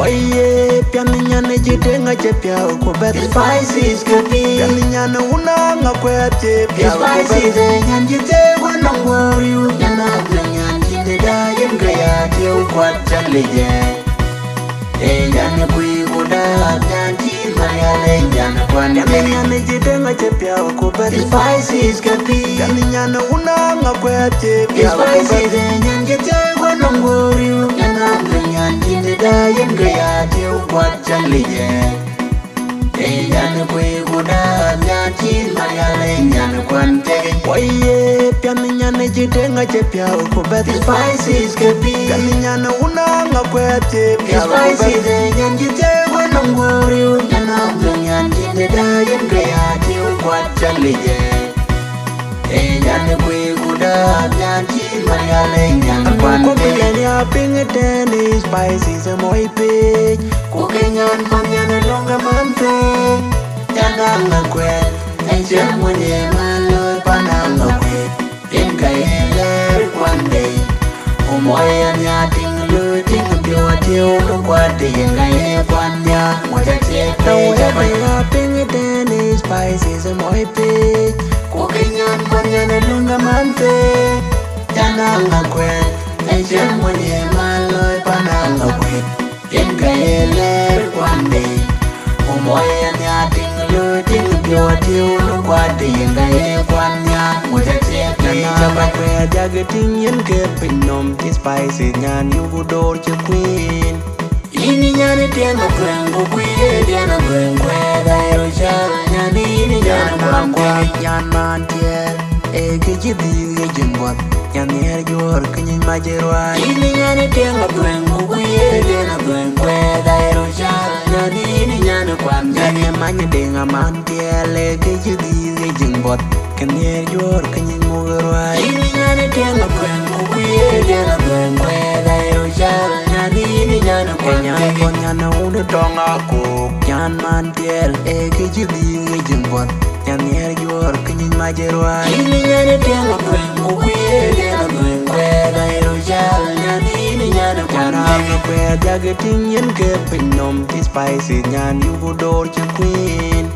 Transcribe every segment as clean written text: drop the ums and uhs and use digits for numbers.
Oye, pianinyane jitenga chepya ukubet Spices kapi Pianinyane unanga kwete pya Spices nyan jite wana ngori Nyana nyan jite da yen gaya Tiyo kwat chanleje Nyana kui kuda Nyan jit mariale nyana kwane Pianinyane jitenga chepya ukubet Spices kapi Pianinyane unanga kwete pya Spices nyan jite wana ngori Nyana nyan jite da yen gaya Tiyo kwat chanleje Nyana kui kuda Nyan jit mariale nyana kwane Oye, pianinyane jitenga chepya ukubet Spices kapi Pianinyane unanga kwete pya Spices nyan jite wana ngori Nyana nyan jite da yen gaya Tiyo kwat chanleje Nyana kui kuda Nyan jit mariale nyana kwane Kukinyani apingi teni Spices moi pich Kukenyan pamyana longa mante Nyana kwen Enchem mwenye malo pananga kwen Yenka yeler kwande Umoya nya tinglu tingpyo tiyo lukwate Yenka ye kwanya Mwaja chete Kukinyani apingi teni Spices moi pich Kukenyan pamyana longa mante Nyana kwen Enchem mwenye malo pananga kwen Yenka yeler kwande Umoya nya tinglu tingpyo tiyo lukwate Yenka ye kwanya Mwaja chete Nana kwe jagating yen ke pinom ti Spices nyan yugu dor che queen Ini nyane tienda kwengu kuye tienda kwengu Dairo shara nyane ini nyane kwengu Nyan man tiel eke jidi ge jimbot Nyan yer jor kinyin majerwai Ini nyane tienda kwengu kuye tienda kwengu Dairo shara nyane ini nyane kwengu Nyanye manye denga man tiel eke jidi ge jimbot Ken yer jor kinyin mugerwai Ini nyane tienda kwengu kuye tienda kwengu Dairo shara nyane ini nyane Nyan kwengu kon nyan unu tonga kuk Nyan man tiel eke jidi ge jimbot Nyan yer jor kinyin majerwai Ini nyane tienda kwengu kuye tienda kwengu Dairo shara nyane ini nyane Nyana kwengu kwe jagating yen ke pinom ti Spices nyan yugu dor che queen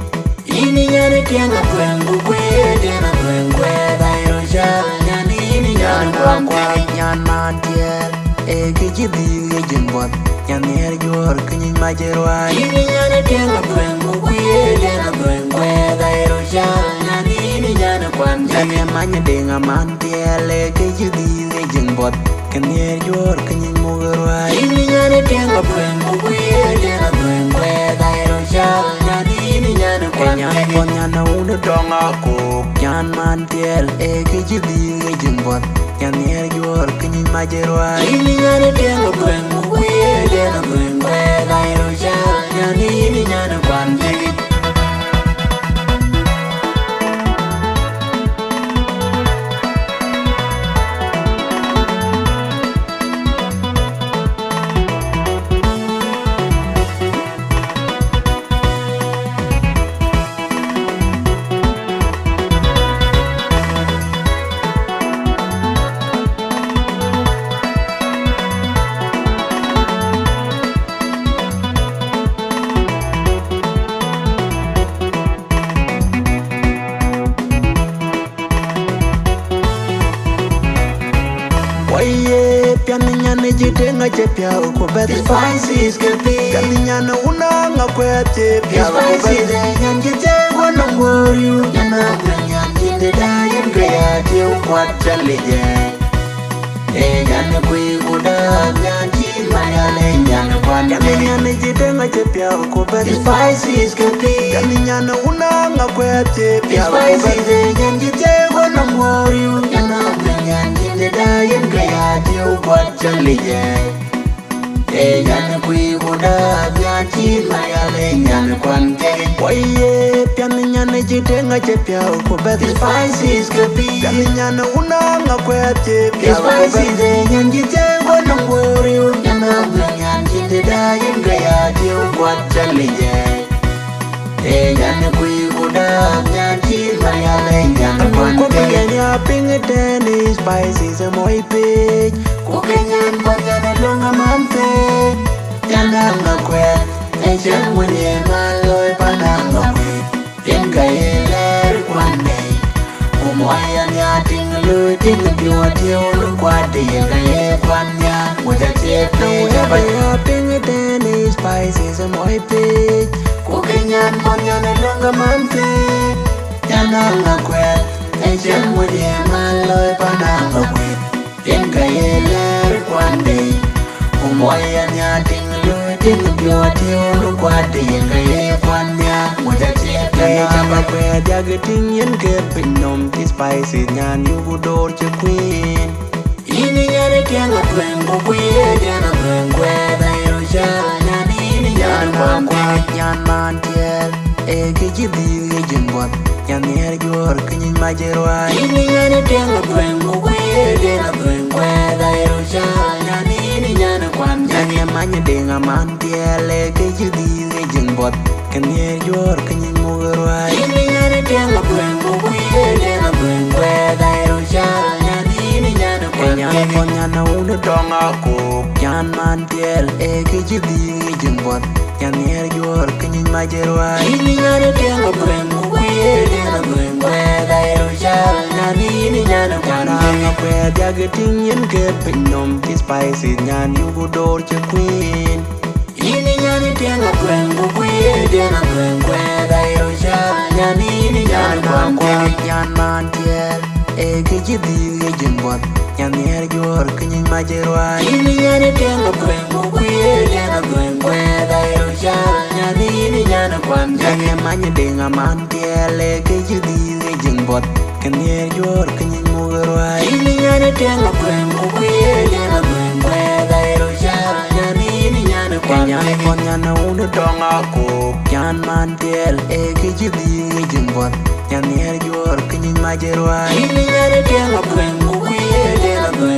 Ini nyane tienda kwengu kuye tienda kwengu Dairo shara nyane ini nyane kwengu Nyan man tiel eke jidi ge jimbot Nyan yer jor kinyin majerwai Ini nyane tienda kwengu kuye tienda kwengu Dairo shara nyane ini nyane kwengu Nyanye manye denga man tiel eke jidi ge jimbot Ken yer jor kinyin mugerwai Ini nyane tienda kwengu kuye tienda kwengu Dairo shara nyane ini nyane Nyan kwengu kon nyan unu tonga kuk Nyan man tiel eke jidi ge jimbot Nyan yer jor kinyin majerwai Ini nyane tienda kwengu kuye tienda kwengu Dairo shara nyane ini nyane kwengu Oye, pianinyane jitenga chepya ukubet Spices kapi Pianinyane unanga kwete pya Spices nyan jite wana ngori Nyana nyan jite da yen gaya Tiyo kwat chanleje Nyana kui kuda Nyan jit mariale nyana kwane Pianinyane jitenga chepya ukubet Spices kapi Pianinyane unanga kwete pya Spices nyan jite wana ngori Nyana nyan jite da yen gaya Tiyo kwat chanleje Nyana kui kuda Nyan jit mariale nyana kwane Oye, pianinyane jitenga chepya ukubet Spices kapi Pianinyane unanga kwete pya Spices nyan jite wana ngori Nyana nyan jite da yen gaya Tiyo kwat chanleje Nyana kui kuda Nyan jit mariale nyana kwane Kukinyani apingi teni Spices moi pich Kukenyan pamyana longa mante Nyana chân muốn em mà lôi pa nàng ngọc tiếng gầy lẽ quan này mọi anh nhà tình lưới tình yêu thiếu lúc qua thì gầy quan nhà một trái tim này bay up in the Danny spices mọi pit của cái nhàn con nhà này luôn có mắm pit nhà nàng là quen chân muốn em mà lôi pa nàng ngọc tiếng gầy lẽ quan này mọi anh nhà tình lưới tình yêu thiếu lúc qua thì gầy quan nhà một trái tim này Ba kwe jaga tingin ke pinom ti spicy nyan yugo door che queen. ini nyane tianga kwengo kwe jana kwe dairo shala nyani Nyan man kwe kwak nyan man tiel e ke jibi e jimbot nyan ner jor kinyin majerwai. ini nyane tianga kwengo kwe jana kwe dairo shala nyani kwan Nyan ye manya denga man tiel e ke jibi e jimbot nyan ner jor kinyin mugerwai. ini nyane tianga kwengo kwe jana kwe dairo shala nyani kwan Nyan kon nyan na unu donga kuk nyan man tiel e ke jibi e jimbot nyan ner jor kinyin majerwai. ini nyane tianga kwengo kwe jana kwe dairo shala nyani kwan Nyan kwe jaga tingin ke pinom ti spicy nyan yugo door che queen. ini nyane tianga kwengo kwe jana kwe dairo shala nyani Nyan kwan man kwak nyan man tiel e ke jibi e jimbot nyan ner jor kinyin majerwai. ini nyane tianga kwengo kwe jana kwe dairo shala nyani kwan Nyan ye manya denga man tiel e ke jibi e jimbot nyan ner jor kinyin mugerwai. ini nyane tianga kwengo kwe jana kwe dairo shala nyani kwan Nyan kon nyan na unu donga kuk nyan man tiel e ke jibi e jimbot nyan ner jor kinyin majerwai. ini nyane tianga kwengo kwe jana kwe